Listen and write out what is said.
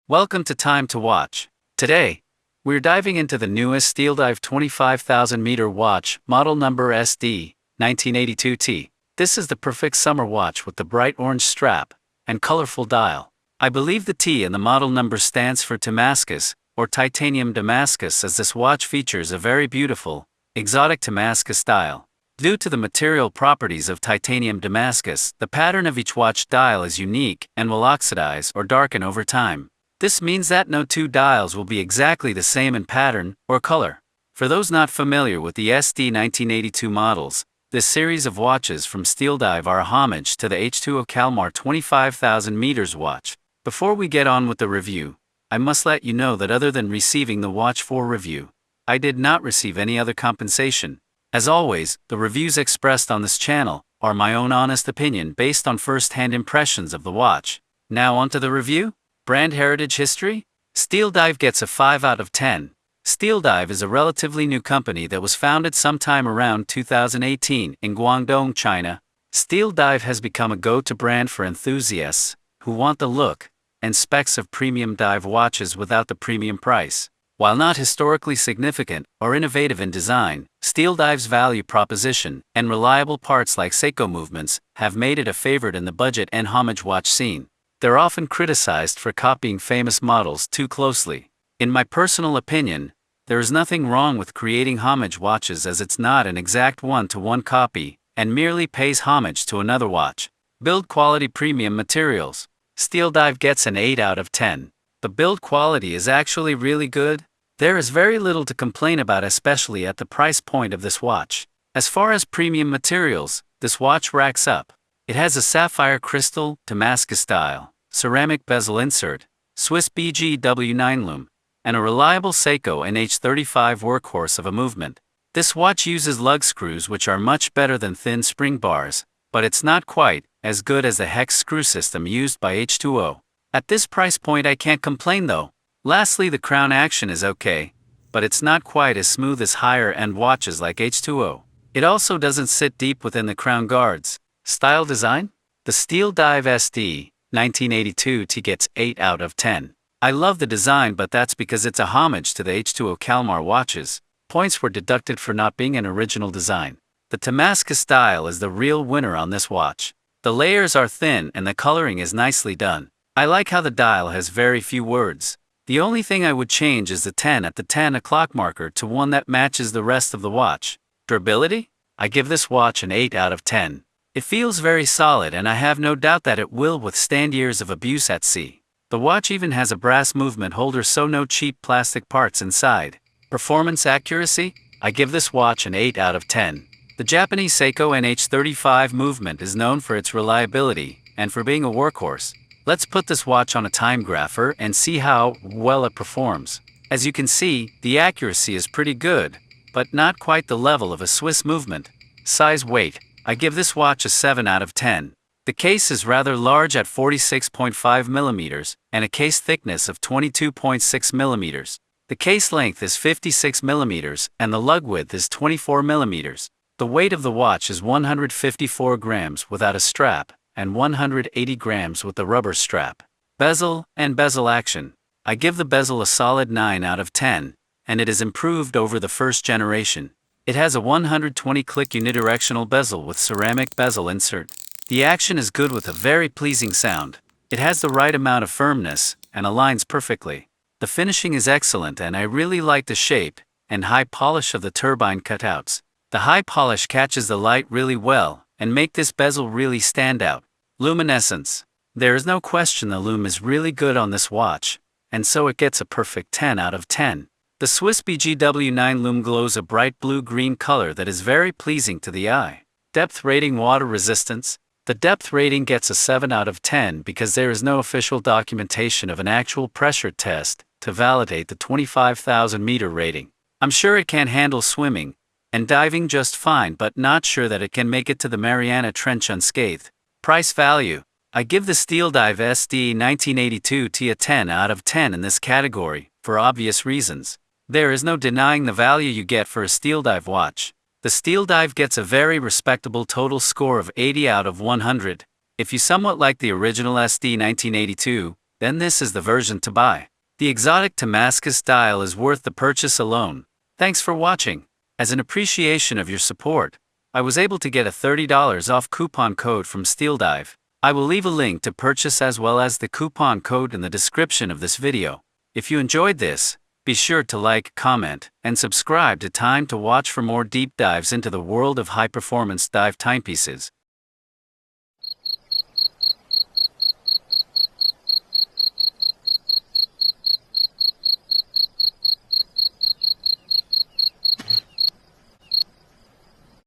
Welcome to Time to Watch. Today, we're diving into the newest Steeldive 25,000-meter watch, model number SD1982T. This is the perfect summer watch with the bright orange strap and colorful dial. I believe the T in the model number stands for Timascus, or titanium Damascus, as this watch features a very beautiful, exotic Timascus dial. Due to the material properties of titanium Damascus, the pattern of each watch dial is unique and will oxidize or darken over time. This means that no two dials will be exactly the same in pattern or color. For those not familiar with the SD1982 models, this series of watches from Steeldive are a homage to the H2O Kalmar 25,000 meters watch. Before we get on with the review, I must let you know that other than receiving the watch for review, I did not receive any other compensation. As always, the reviews expressed on this channel are my own honest opinion based on first-hand impressions of the watch. Now onto the review. Brand heritage history? Steeldive gets a 5 out of 10. Steeldive is a relatively new company that was founded sometime around 2018 in Guangdong, China. Steeldive has become a go-to brand for enthusiasts who want the look and specs of premium dive watches without the premium price. While not historically significant or innovative in design, Steeldive's value proposition and reliable parts like Seiko movements have made it a favorite in the budget and homage watch scene. They're often criticized for copying famous models too closely. In my personal opinion, there is nothing wrong with creating homage watches, as it's not an exact one-to-one copy and merely pays homage to another watch. Build quality premium materials. Steeldive gets an 8 out of 10. The build quality is actually really good. There is very little to complain about, especially at the price point of this watch. As far as premium materials, this watch racks up. It has a sapphire crystal, Timascus style, ceramic bezel insert, Swiss BGW9 loom, and a reliable Seiko NH35 workhorse of a movement. This watch uses lug screws, which are much better than thin spring bars, but it's not quite as good as the hex screw system used by H2O. At this price point I can't complain though. Lastly, the crown action is okay, but it's not quite as smooth as higher-end watches like H2O. It also doesn't sit deep within the crown guards. Style design? The Steeldive SD1982T gets 8 out of 10. I love the design, but that's because it's a homage to the H2O Kalmar watches. Points were deducted for not being an original design. The Timascus style is the real winner on this watch. The layers are thin and the coloring is nicely done. I like how the dial has very few words. The only thing I would change is the 10 at the 10 o'clock marker to one that matches the rest of the watch. Durability? I give this watch an 8 out of 10. It feels very solid, and I have no doubt that it will withstand years of abuse at sea. The watch even has a brass movement holder, so no cheap plastic parts inside. Performance accuracy? I give this watch an 8 out of 10. The Japanese Seiko NH35 movement is known for its reliability and for being a workhorse. Let's put this watch on a time grapher and see how well it performs. As you can see, the accuracy is pretty good, but not quite the level of a Swiss movement. Size weight? I give this watch a 7 out of 10. The case is rather large at 46.5 millimeters and a case thickness of 22.6 millimeters. The case length is 56 millimeters and the lug width is 24 millimeters. The weight of the watch is 154 grams without a strap and 180 grams with the rubber strap. Bezel and bezel action. I give the bezel a solid 9 out of 10, and it is improved over the first generation. It has a 120-click unidirectional bezel with ceramic bezel insert. The action is good with a very pleasing sound. It has the right amount of firmness and aligns perfectly. The finishing is excellent, and I really like the shape and high polish of the turbine cutouts. The high polish catches the light really well and make this bezel really stand out. Luminescence. There is no question the lume is really good on this watch, and so it gets a perfect 10 out of 10. The Swiss BGW9 loom glows a bright blue-green color that is very pleasing to the eye. Depth rating. Water resistance. The depth rating gets a 7 out of 10 because there is no official documentation of an actual pressure test to validate the 25,000 meter rating. I'm sure it can handle swimming and diving just fine, but not sure that it can make it to the Mariana Trench unscathed. Price value. I give the Steeldive SD1982T a 10 out of 10 in this category, for obvious reasons. There is no denying the value you get for a Steeldive watch. The Steeldive gets a very respectable total score of 80 out of 100. If you somewhat like the original SD1982, then this is the version to buy. The exotic Timascus style is worth the purchase alone. Thanks for watching. As an appreciation of your support, I was able to get a $30 off coupon code from Steeldive. I will leave a link to purchase as well as the coupon code in the description of this video. If you enjoyed this, be sure to like, comment, and subscribe to Time to Watch for more deep dives into the world of high-performance dive timepieces.